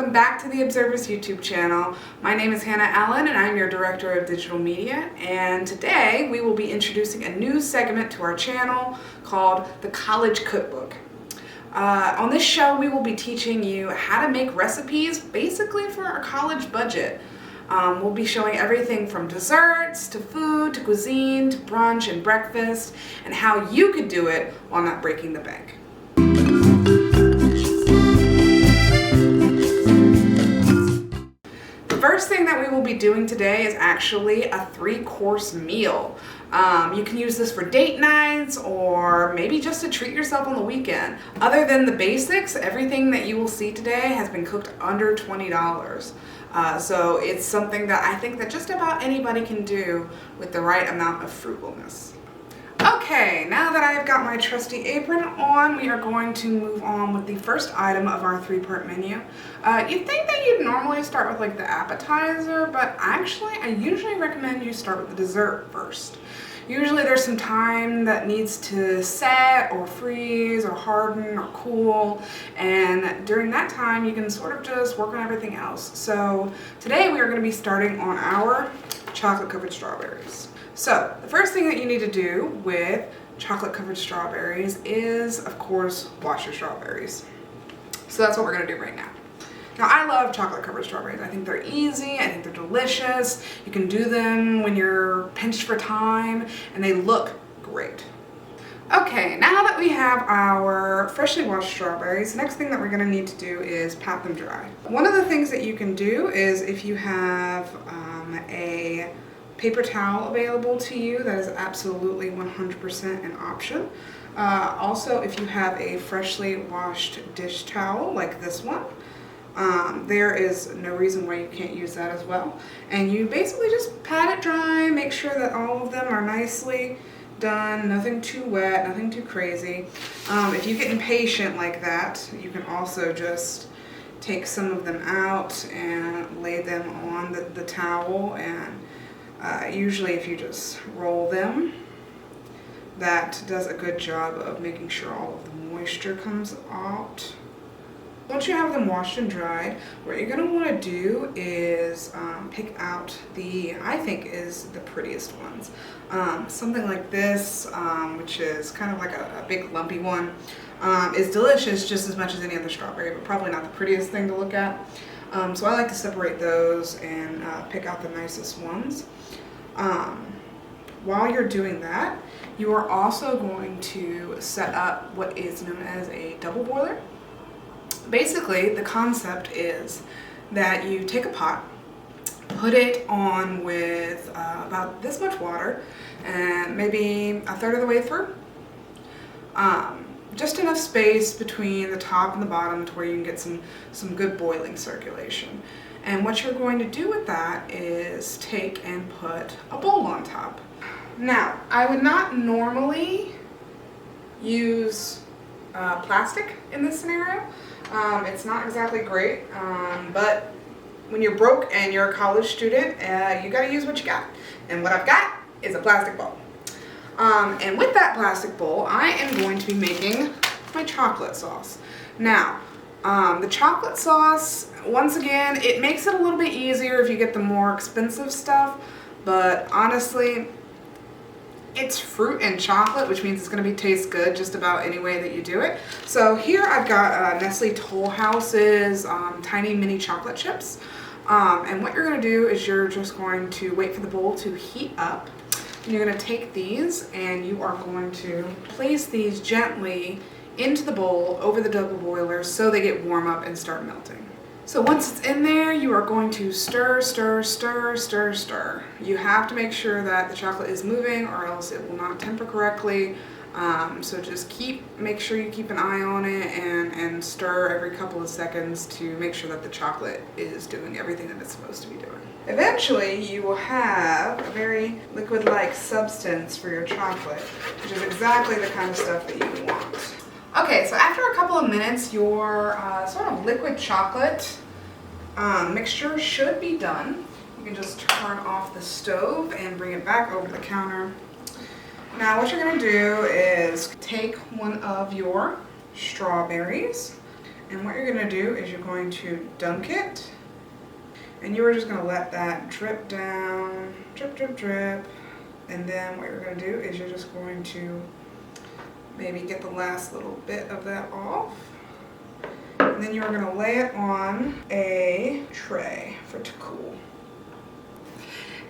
welcome back to the Observer's YouTube channel. My name is Hannah Allen and I'm your Director of Digital Media, and today we will be introducing a new segment to our channel called the College Cookbook. On this show we will be teaching you how to make recipes basically for a college budget. We'll be showing everything from desserts to food to cuisine to brunch and breakfast, and how you could do it while not breaking the bank. The first thing that we will be doing today is actually a 3-course meal. You can use this for date nights or maybe just to treat yourself on the weekend. Other than the basics, everything that you will see today has been cooked under $20. So it's something that I think that just about anybody can do with the right amount of frugalness. Okay, now that I've got my trusty apron on, we are going to move on with the first item of our 3-part menu. You'd think that you'd normally start with like the appetizer, but actually I usually recommend you start with the dessert first. Usually there's some time that needs to set or freeze or harden or cool, and during that time you can sort of just work on everything else. So today we are going to be starting on our chocolate covered strawberries. So the first thing that you need to do with chocolate covered strawberries is, of course, wash your strawberries. So that's what we're going to do right now. Now, I love chocolate covered strawberries. I think they're easy, I think they're delicious. You can do them when you're pinched for time, and they look great. Okay, now that we have our freshly washed strawberries, the next thing that we're going to need to do is pat them dry. One of the things that you can do is, if you have a paper towel available to you, that is absolutely 100% an option. Also, if you have a freshly washed dish towel like this one, there is no reason why you can't use that as well. And you basically just pat it dry, make sure that all of them are nicely done, nothing too wet, nothing too crazy. If you get impatient like that, you can also just take some of them out and lay them on the towel, and usually if you just roll them, that does a good job of making sure all of the moisture comes out. Once you have them washed and dried, what you're going to want to do is pick out I think is the prettiest ones. Something like this, which is kind of like a big lumpy one, is delicious just as much as any other strawberry, but probably not the prettiest thing to look at. So I like to separate those and pick out the nicest ones. While you're doing that, you are also going to set up what is known as a double boiler. Basically, the concept is that you take a pot, put it on with about this much water, and maybe a third of the way through. Just enough space between the top and the bottom to where you can get some good boiling circulation. And what you're going to do with that is take and put a bowl on top. Now, I would not normally use plastic in this scenario. It's not exactly great, but when you're broke and you're a college student, you gotta use what you got. And what I've got is a plastic bowl. And with that plastic bowl, I am going to be making my chocolate sauce. Now, the chocolate sauce, once again, it makes it a little bit easier if you get the more expensive stuff, but honestly, it's fruit and chocolate, which means it's going to taste good just about any way that you do it. So here I've got Nestle Toll House's tiny mini chocolate chips. And what you're going to do is you're just going to wait for the bowl to heat up. And you're going to take these and you are going to place these gently into the bowl over the double boiler so they get warm up and start melting. So once it's in there, you are going to stir, stir, stir, stir, stir. You have to make sure that the chocolate is moving or else it will not temper correctly. So just make sure you keep an eye on it and stir every couple of seconds to make sure that the chocolate is doing everything that it's supposed to be doing. Eventually, you will have a very liquid-like substance for your chocolate, which is exactly the kind of stuff that you want. Okay, so after a couple of minutes, your sort of liquid chocolate mixture should be done. You can just turn off the stove and bring it back over the counter. Now what you're going to do is take one of your strawberries And what you're gonna do is you're going to dunk it, and you are just gonna let that drip down, drip, drip, drip. And then what you're gonna do is you're just going to maybe get the last little bit of that off. And then you're gonna lay it on a tray for it to cool.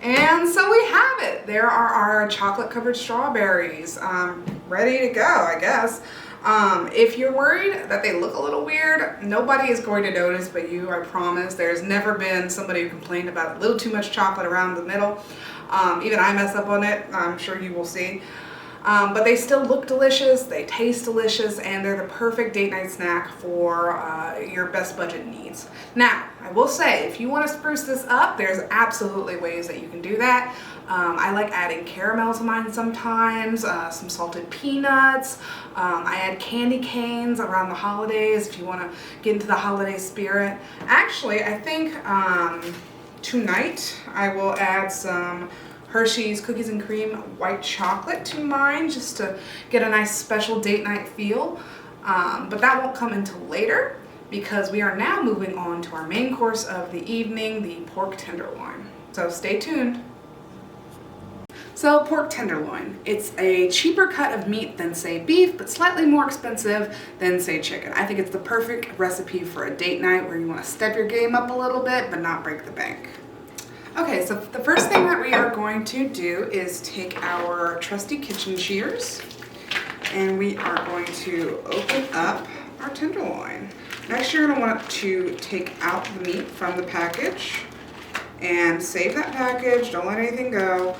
And so we have it. There are our chocolate covered strawberries ready to go, I guess. If you're worried that they look a little weird, nobody is going to notice but you, I promise. There's never been somebody who complained about a little too much chocolate around the middle. Even I mess up on it, I'm sure you will see. But they still look delicious, they taste delicious, and they're the perfect date night snack for your best budget needs. Now, I will say, if you want to spruce this up, there's absolutely ways that you can do that. I like adding caramel to mine sometimes, some salted peanuts. I add candy canes around the holidays if you want to get into the holiday spirit. Actually, I think tonight I will add some Hershey's Cookies and Cream white chocolate to mine just to get a nice special date night feel. But that won't come until later because we are now moving on to our main course of the evening, the pork tenderloin. So stay tuned. So pork tenderloin, it's a cheaper cut of meat than say beef, but slightly more expensive than say chicken. I think it's the perfect recipe for a date night where you want to step your game up a little bit but not break the bank. Okay, so the first thing that we are going to do is take our trusty kitchen shears and we are going to open up our tenderloin. Next, you're going to want to take out the meat from the package and save that package. Don't let anything go.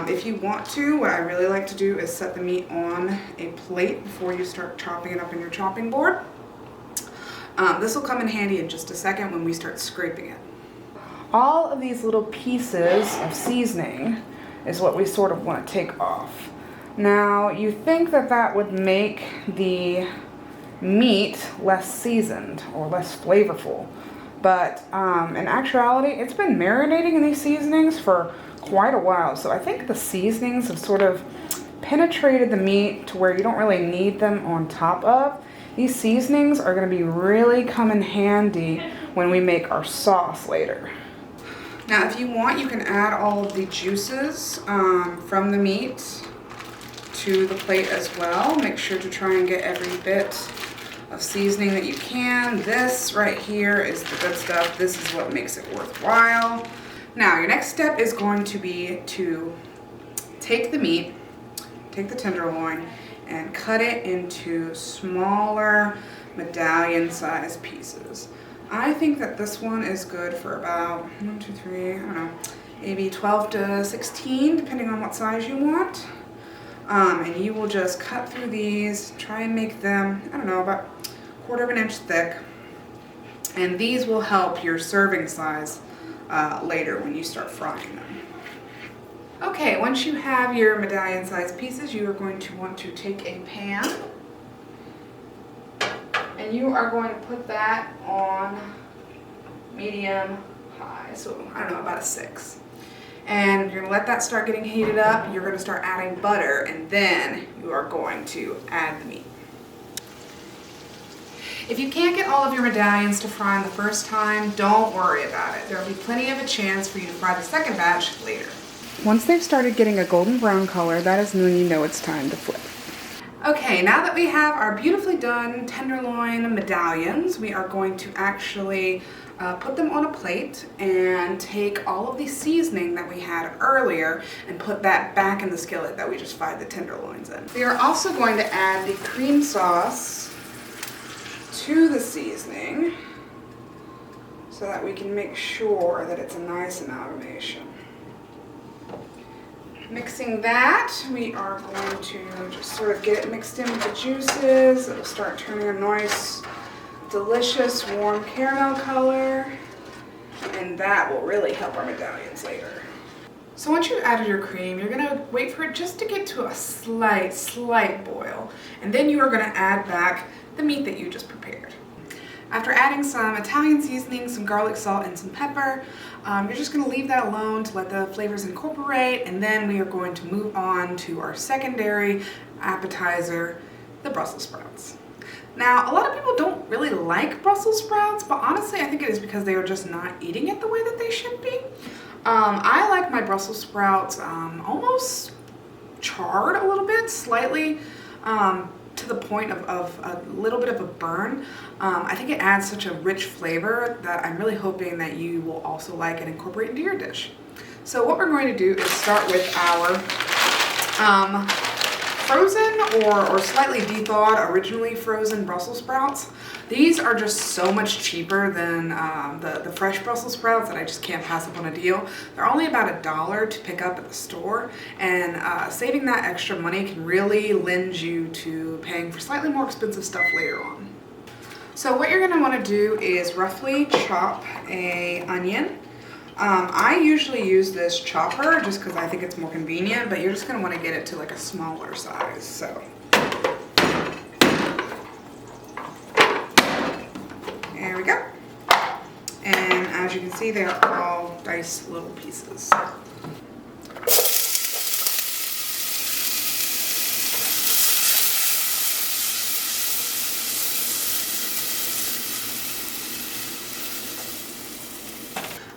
If you want to, what I really like to do is set the meat on a plate before you start chopping it up in your chopping board. This will come in handy in just a second when we start scraping it. All of these little pieces of seasoning is what we sort of want to take off. Now, you think that that would make the meat less seasoned or less flavorful, but in actuality, it's been marinating in these seasonings for quite a while. So I think the seasonings have sort of penetrated the meat to where you don't really need them on top of. These seasonings are going to be really come in handy when we make our sauce later. Now, if you want, you can add all of the juices from the meat to the plate as well. Make sure to try and get every bit of seasoning that you can. This right here is the good stuff. This is what makes it worthwhile. Now, your next step is going to be to take the meat, take the tenderloin, and cut it into smaller medallion-sized pieces. I think that this one is good for about 1, 2, 3, I don't know, maybe 12 to 16, depending on what size you want. And you will just cut through these, try and make them, I don't know, about 1/4 of an inch thick. And these will help your serving size later when you start frying them. Okay, once you have your medallion-sized pieces, you are going to want to take a pan. And you are going to put that on medium high, so I don't know, about a 6. And you're going to let that start getting heated up. You're going to start adding butter, and then you are going to add the meat. If you can't get all of your medallions to fry on the first time, don't worry about it. There will be plenty of a chance for you to fry the second batch later. Once they've started getting a golden brown color, that is when you know it's time to flip. Okay, now that we have our beautifully done tenderloin medallions, we are going to actually put them on a plate and take all of the seasoning that we had earlier and put that back in the skillet that we just fried the tenderloins in. We are also going to add the cream sauce to the seasoning so that we can make sure that it's a nice amalgamation. Mixing that, we are going to just sort of get it mixed in with the juices. It'll start turning a nice, delicious, warm caramel color, and that will really help our medallions later. So once you've added your cream, you're going to wait for it just to get to a slight boil, and then you are going to add back the meat that you just prepared. After adding some Italian seasoning, some garlic salt, and some pepper, you're just going to leave that alone to let the flavors incorporate, and then we are going to move on to our secondary appetizer, the Brussels sprouts. Now, a lot of people don't really like Brussels sprouts, but honestly, I think it is because they are just not eating it the way that they should be. I like my Brussels sprouts almost charred a little bit, slightly to the point of a little bit of a burn. I think it adds such a rich flavor that I'm really hoping that you will also like and incorporate into your dish. So what we're going to do is start with our frozen or slightly de-thawed, originally frozen Brussels sprouts. These are just so much cheaper than the fresh Brussels sprouts that I just can't pass up on a deal. They're only about $1 to pick up at the store, and saving that extra money can really lend you to paying for slightly more expensive stuff later on. So what you're going to want to do is roughly chop an onion. I usually use this chopper just because I think it's more convenient, but you're just going to want to get it to like a smaller size. So there we go. And as you can see, they are all diced little pieces.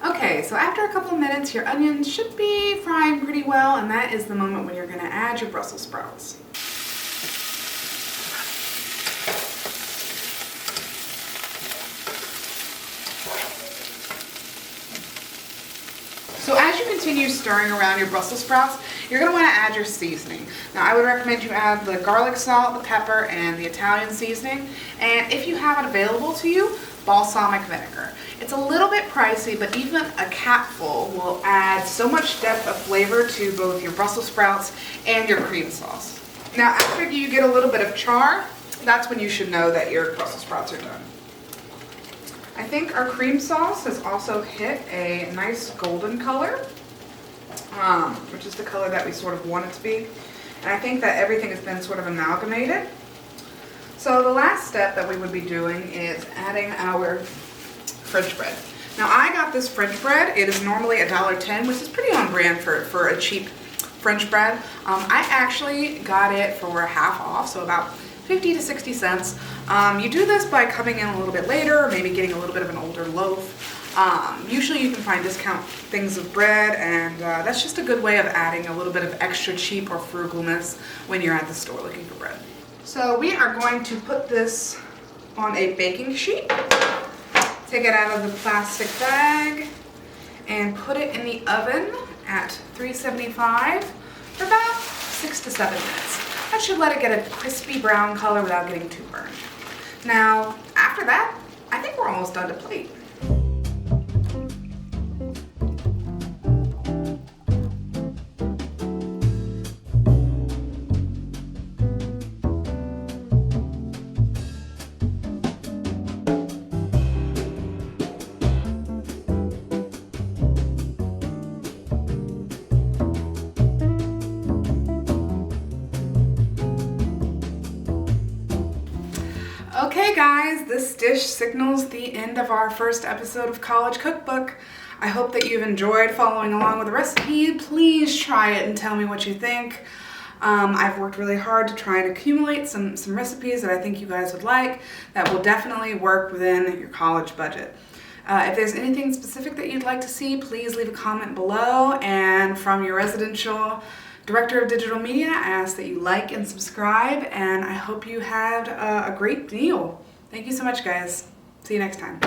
Okay, so after a couple of minutes, your onions should be frying pretty well, and that is the moment when you're going to add your Brussels sprouts. So as you continue stirring around your Brussels sprouts, you're going to want to add your seasoning. Now I would recommend you add the garlic salt, the pepper, and the Italian seasoning, and if you have it available to you, balsamic vinegar. It's a little bit pricey, but even a capful will add so much depth of flavor to both your Brussels sprouts and your cream sauce. Now after you get a little bit of char, that's when you should know that your Brussels sprouts are done. I think our cream sauce has also hit a nice golden color, which is the color that we sort of want it to be. And I think that everything has been sort of amalgamated. So the last step that we would be doing is adding our French bread. Now I got this French bread. It is normally $1.10, which is pretty on brand for a cheap French bread. I actually got it for half off, so about 50 to 60 cents. You do this by coming in a little bit later, or maybe getting a little bit of an older loaf. Usually you can find discount things of bread, and that's just a good way of adding a little bit of extra cheap or frugalness when you're at the store looking for bread. So we are going to put this on a baking sheet, take it out of the plastic bag, and put it in the oven at 375 for about 6 to 7 minutes. That should let it get a crispy brown color without getting too burned. Now, after that, I think we're almost done to plate. Okay guys, this dish signals the end of our first episode of College Cookbook. I hope that you've enjoyed following along with the recipe. Please try it and tell me what you think. I've worked really hard to try and accumulate some recipes that I think you guys would like that will definitely work within your college budget. If there's anything specific that you'd like to see, please leave a comment below, and from your residential Director of Digital Media, I ask that you like and subscribe, and I hope you had a great meal. Thank you so much, guys. See you next time.